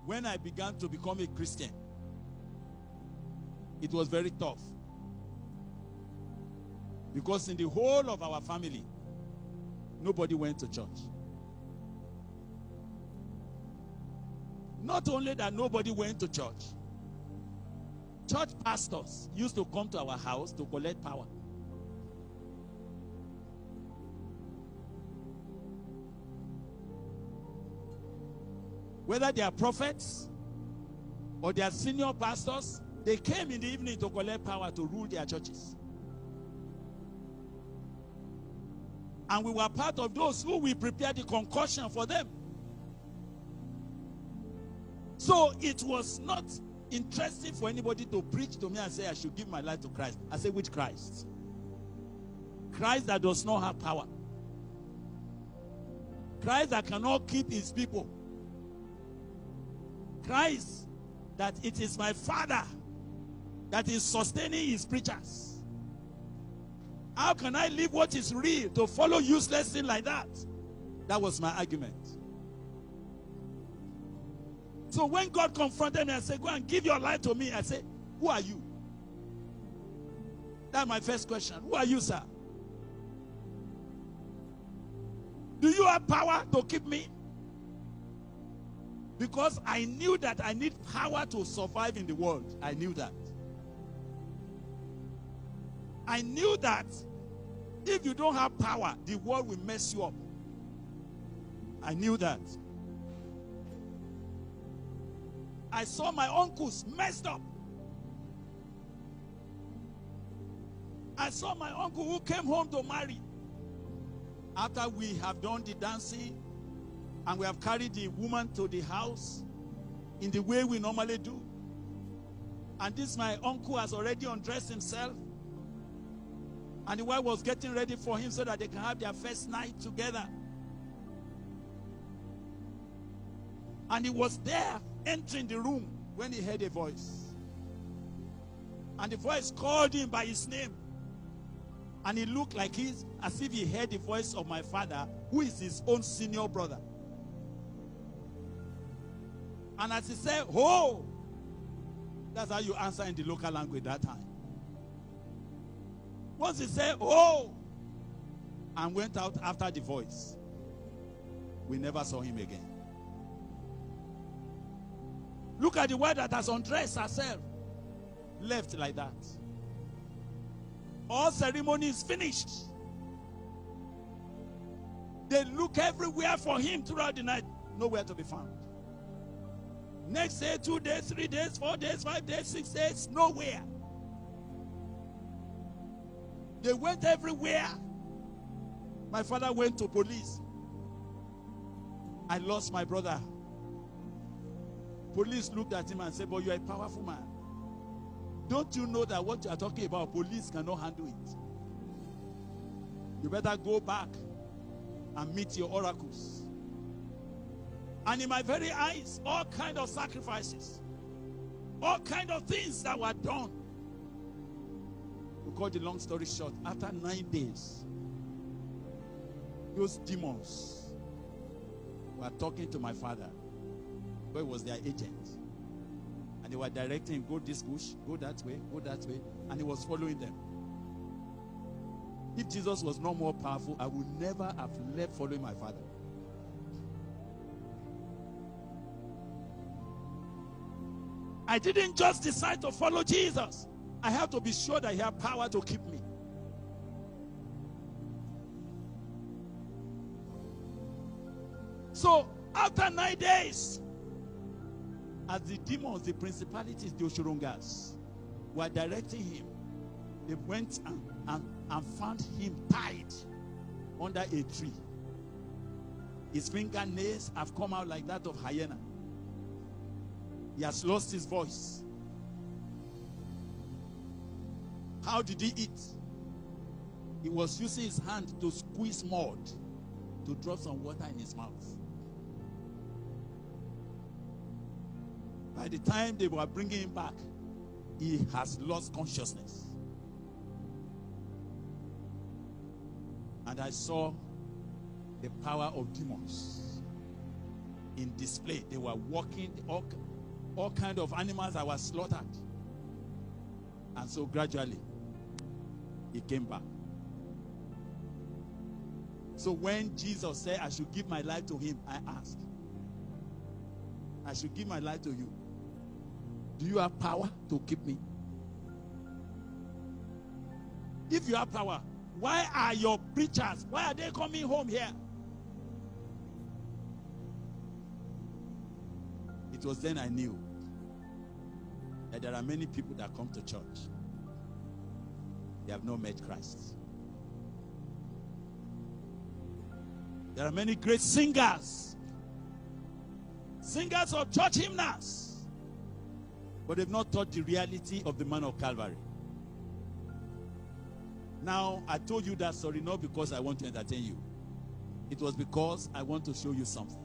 when I began to become a Christian, it was very tough. Because in the whole of our family, nobody went to church. Not only that nobody went to church, church pastors used to come to our house to collect power. Whether they are prophets or they are senior pastors, they came in the evening to collect power to rule their churches. And we were part of those who we prepared the concoction for them. So it was not interesting for anybody to preach to me and say I should give my life to Christ. I say, which Christ? Christ that does not have power. Christ that cannot keep his people. Christ that it is my Father that is sustaining his preachers. How can I leave what is real to follow useless things like that? That was my argument. So when God confronted me and said, go and give your life to me, I said, who are you? That's my first question. Who are you, sir? Do you have power to keep me? Because I knew that I need power to survive in the world. I knew that. I knew that if you don't have power, the world will mess you up. I knew that. I saw my uncles messed up. I saw my uncle who came home to marry. After we have done the dancing and we have carried the woman to the house in the way we normally do. And this my uncle has already undressed himself. And the wife was getting ready for him so that they can have their first night together. And he was there entering the room when he heard a voice. And the voice called him by his name. And he looked like as if he heard the voice of my father, who is his own senior brother. And as he said, "Oh," that's how you answer in the local language that time. Once he said, "Oh," and went out after the voice, we never saw him again. Look at the wife that has undressed herself, left like that. All ceremony is finished. They look everywhere for him throughout the night, nowhere to be found. Next day, 2 days, 3 days, 4 days, 5 days, 6 days, nowhere. They went everywhere. My father went to police. I lost my brother. Police looked at him and said, "But you're a powerful man. Don't you know that what you are talking about, police cannot handle it? You better go back and meet your oracles." And in my very eyes, all kinds of sacrifices, all kinds of things that were done. To cut the long story short, after 9 days, those demons were talking to my father, who was their agent. And they were directing him, "Go this bush, go that way, go that way." And he was following them. If Jesus was no more powerful, I would never have left following my father. I didn't just decide to follow Jesus. I have to be sure that he has power to keep me. So after 9 days, as the demons, the principalities, the Oshurungas were directing him, they went and found him tied under a tree. His fingernails have come out like that of hyena. He has lost his voice. How did he eat? He was using his hand to squeeze mud to drop some water in his mouth. By the time they were bringing him back, he has lost consciousness. And I saw the power of demons in display. They were walking, all kind of animals that were slaughtered. And so gradually, he came back. So when Jesus said, I should give my life to him, I asked, I should give my life to you. Do you have power to keep me? If you have power, why are your preachers, why are they coming home here? It was then I knew that there are many people that come to church. They have not met Christ. There are many great singers of church hymnals, but they've not taught the reality of the man of Calvary. Now, I told you that story not because I want to entertain you. It was because I want to show you something.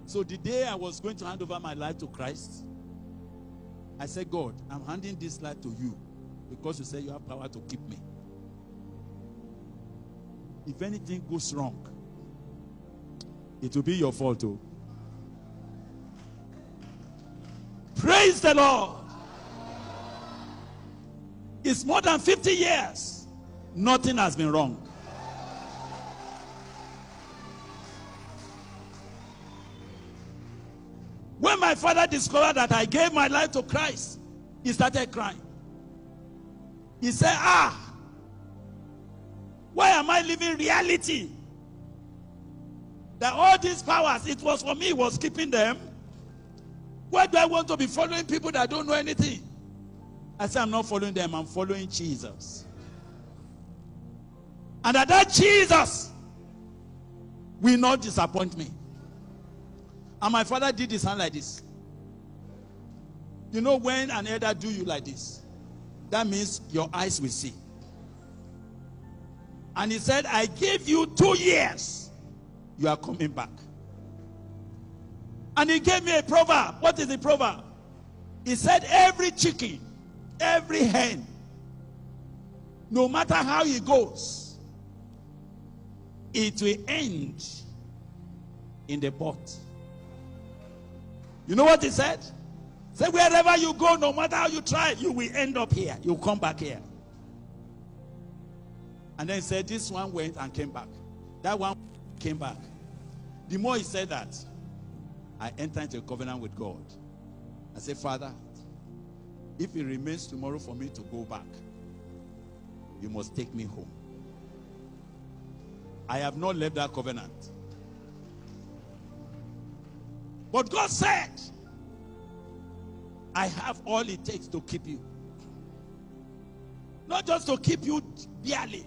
So the day I was going to hand over my life to Christ, I said, God, I'm handing this life to you because you say you have power to keep me. If anything goes wrong, it will be your fault too. Praise the Lord. It's more than 50 years. Nothing has been wrong. When my father discovered that I gave my life to Christ, he started crying. He said, why am I living reality? That all these powers, it was for me, was keeping them. Why do I want to be following people that don't know anything? I said, I'm not following them, I'm following Jesus. And that Jesus will not disappoint me. And my father did his hand like this. You know when an elder do you like this, that means your eyes will see. And he said, I give you 2 years. You are coming back. And he gave me a proverb. What is the proverb? He said, every chicken, every hen, no matter how it goes, it will end in the pot. You know what he said? He said, wherever you go, no matter how you try, you will end up here. You'll come back here. And then he said, this one went and came back. That one came back. The more he said that, I entered into a covenant with God. I said, Father, if it remains tomorrow for me to go back, you must take me home. I have not left that covenant. But God said, I have all it takes to keep you. Not just to keep you barely.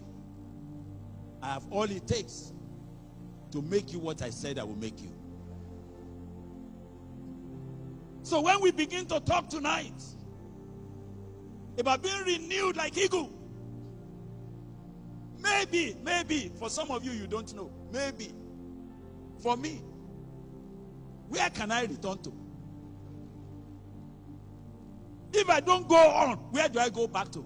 I have all it takes to make you what I said I will make you. So when we begin to talk tonight about being renewed like eagle, maybe for some of you, you don't know. Maybe for me, where can I return to? If I don't go on, where do I go back to?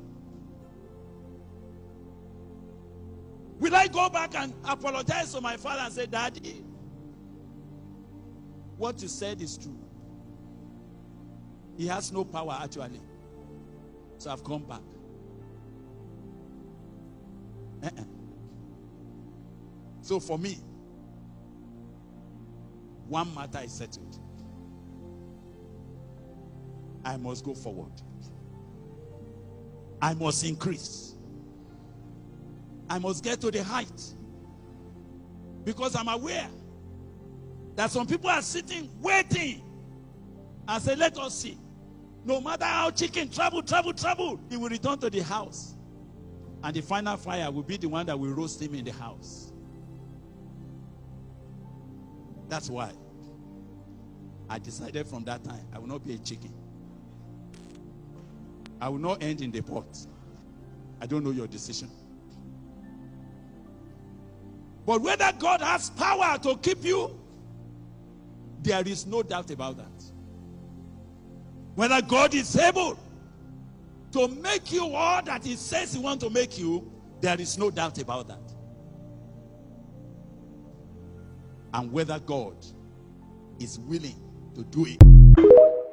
Will I go back and apologize to my father and say, Daddy, what you said is true. He has no power actually. So I've come back. So for me, one matter is settled. I must go forward. I must increase. I must get to the height. Because I'm aware that some people are sitting, waiting, and say, let us see. No matter how chicken travel, he will return to the house. And the final fire will be the one that will roast him in the house. That's why I decided from that time, I will not be a chicken. I will not end in the pot. I don't know your decision. But whether God has power to keep you, there is no doubt about that. Whether God is able to make you all that he says he wants to make you, there is no doubt about that. And whether God is willing to do it.